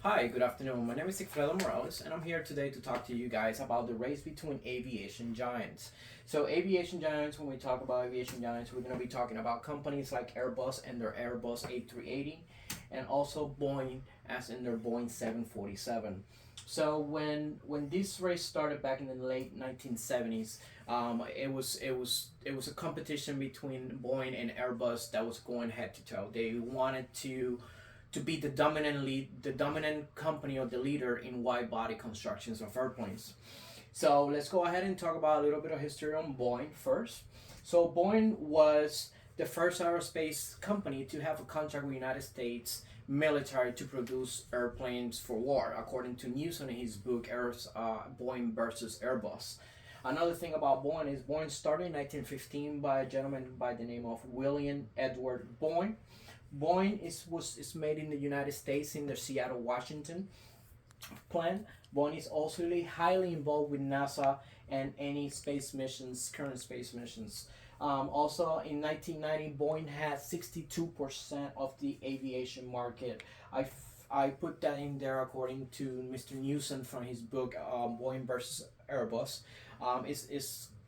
Hi, good afternoon. My name is Sigfredo Morales, and I'm here today to talk to you guys about the race between aviation giants. So, aviation giants, when we talk about aviation giants, we're going to be talking about companies like Airbus and their Airbus A380, and also Boeing, as in their Boeing 747. So, when this race started back in the late 1970s, it was a competition between Boeing and Airbus that was going head to toe. They wanted to be the dominant company or the leader in wide body constructions of airplanes. So let's go ahead and talk about a little bit of history on Boeing first. So Boeing was the first aerospace company to have a contract with the United States military to produce airplanes for war, according to Newson in his book Boeing versus Airbus. Another thing about Boeing is Boeing started in 1915 by a gentleman by the name of William Edward Boeing. Boeing is made in the United States in the Seattle, Washington plant. Boeing is also really highly involved with NASA and any space missions, current space missions. Also, in 1990, Boeing had 62% of the aviation market. I put that in there according to Mr. Newson from his book Boeing versus Airbus.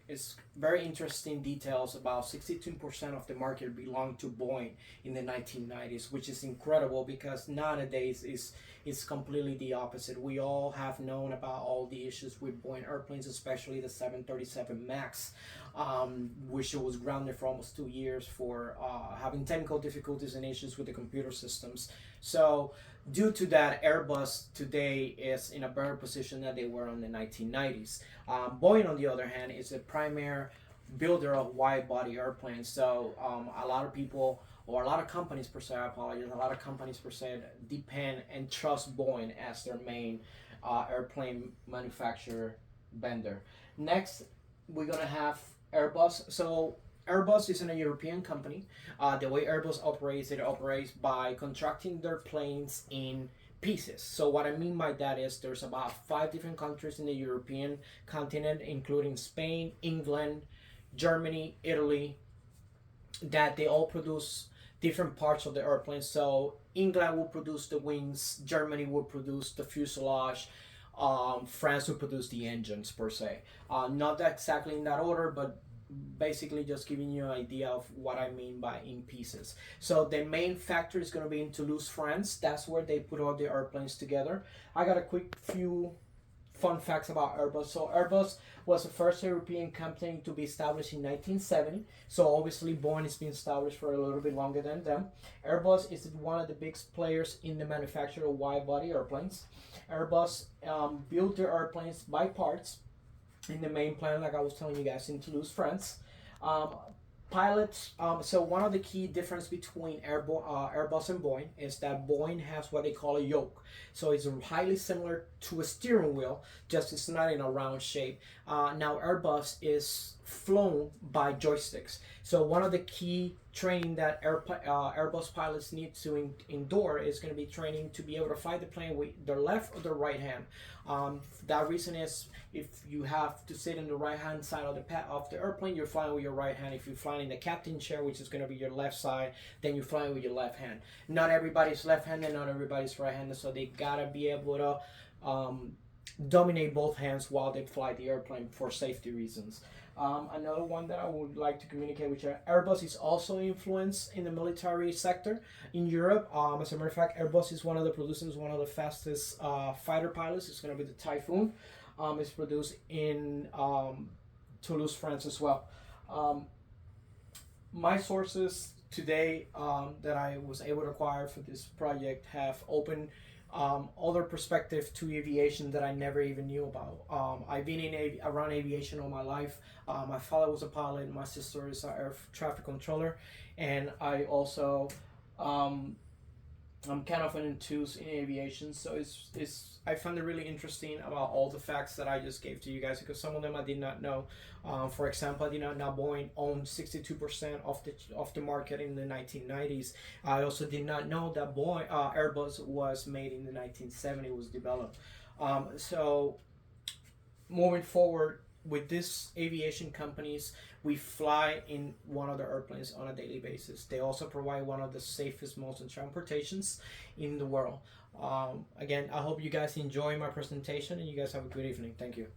It's very interesting details about 62% of the market belonged to Boeing in the 1990s, which is incredible because nowadays is completely the opposite. We all have known about all the issues with Boeing airplanes, especially the 737 MAX, which was grounded for almost 2 years for having technical difficulties and issues with the computer systems. So due to that, Airbus today is in a better position than they were in the 1990s. Boeing, on the other hand, is a primary builder of wide body airplanes. So a lot of people, or a lot of companies per se, I apologize, a lot of companies per se depend and trust Boeing as their main airplane manufacturer vendor. Next, we're going to have Airbus. So Airbus isn't a European company. The way Airbus operates, it operates by contracting their planes in pieces. So what I mean by that is there's about 5 different countries in the European continent, including Spain, England, Germany, Italy, that they all produce different parts of the airplane. So England will produce the wings, Germany will produce the fuselage, France will produce the engines per se. Not exactly in that order, but basically just giving you an idea of what I mean by in pieces. So the main factory is going to be in Toulouse, France. That's where they put all the airplanes together. I got a quick few fun facts about Airbus. So Airbus was the first European company to be established in 1970. So obviously Boeing has been established for a little bit longer than them. Airbus is one of the biggest players in the manufacture of wide body airplanes. Airbus built their airplanes by parts in the main plant, like I was telling you guys, in Toulouse, France. Um, so one of the key difference between Airbus and Boeing is that Boeing has what they call a yoke. So it's highly similar to a steering wheel, just it's not in a round shape. Now Airbus is flown by joysticks. So one of the key training that Airbus pilots need to endure is going to be training to be able to fly the plane with their left or their right hand. That reason is if you have to sit in the right hand side of the airplane, you're flying with your right hand. If you're flying in the captain chair, which is going to be your left side, then you're flying with your left hand. Not everybody's left-handed, not everybody's right-handed, so they gotta be able to dominate both hands while they fly the airplane for safety reasons. Another one that I would like to communicate with you, Airbus is also influenced in the military sector in Europe. As a matter of fact, Airbus is one of the producers, one of the fastest fighter pilots. It's going to be the Typhoon. It's produced in Toulouse, France as well. My sources today that I was able to acquire for this project have opened other perspective to aviation that I never even knew about. I've been around aviation all my life. My father was a pilot. My sister is an air traffic controller, and I also I'm kind of an enthusiast in aviation, so it's I found it really interesting about all the facts that I just gave to you guys because some of them I did not know. For example, I did not know Boeing owned 62% of the market in the 1990s. I also did not know that Airbus was made in the 1970s, was developed. So moving forward with these aviation companies, we fly in one of the airplanes on a daily basis. They also provide one of the safest modes of transportations in the world. Again, I hope you guys enjoy my presentation and you guys have a good evening. Thank you.